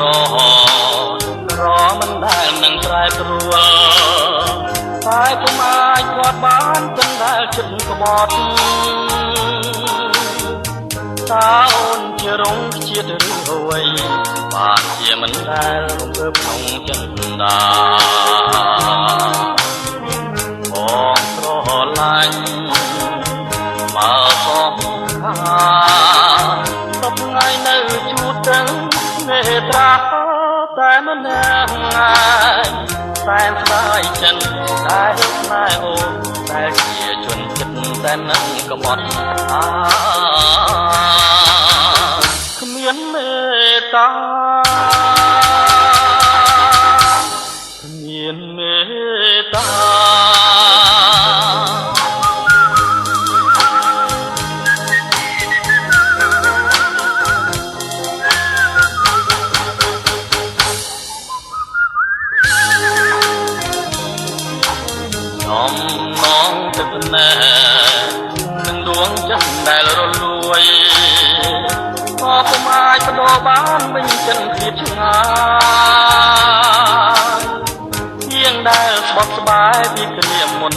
รอมันได้นั่งใต้ตรัวตายก็มากอดบ้านจนได้จุดกบอดตาអូនជារងជាតិឬហើយបានជាមិនដែលរំភើបក្នុងចិន្តាបងស្រឡាញ់មកផងខាសពថ្ងៃនៅជួបទាំងមេត្រាតែមិនដឹងហើយតែស្ដាយចិនតែស្នេហ៍អូនតែជាជនចិត្តតែនឹងក្បត់គ្មានមេត្តាគ្មានមេត្តានងទឹកណែនឹងដួងចិត្តដែលរលួយក៏ពុំអាចបដូរបានវិញចិនភាពឆ្ងាយជាងដែលស្បត់ស្បាយពីគ្នាមុន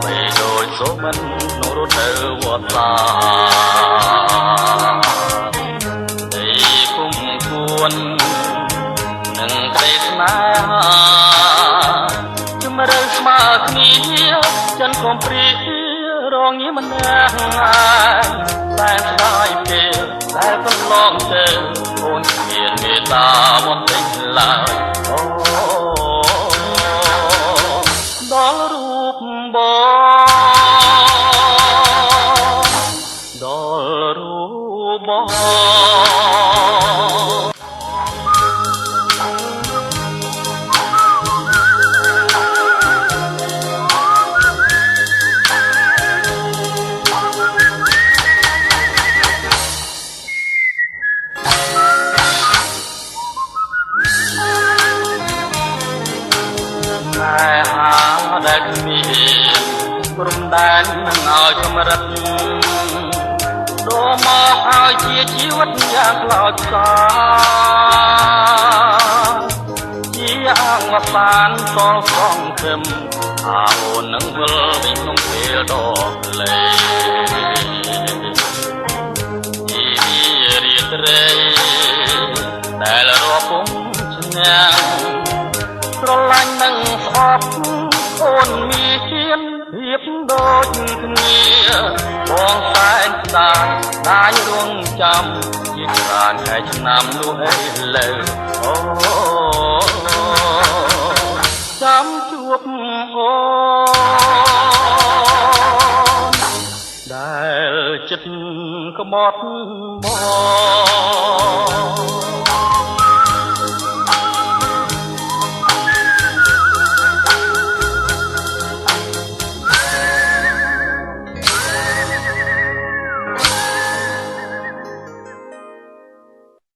បីដូចសូមិនក្នុងរត់ទៅវត្តសានៃគុំគួននឹងក្តីស្នេហាជំរឿស្មើគ្នាចិនកំព្រីរងងារមិនណាស់តែស្ដាយទេតែកន្លងទៅអូនគ្មានមេត្តាមកពេញឡើយអូដល់រូបបងដល់រូបបងដែលគ្មានព្រំដែននឹងឲ្យកម្រិតដូរមកឲ្យជាជីវិតយ៉ាងខ្លោចផ្សាជាអង្គសានសល់សងគឹមអូននឹងវិលវិញក្នុងពេលដ៏លេជីរីត្រេដែលរាប់ពុំឈ្នះស្រឡាញ់នឹងស្អប់អូនមានភាពដូចគ្នាបងសែនស្ដាយដាយរងចាំជាច្រើនថ្ងៃឆ្នាំនោះឯលើអូចាំជួបអូនដែលចិត្តក្បត់បង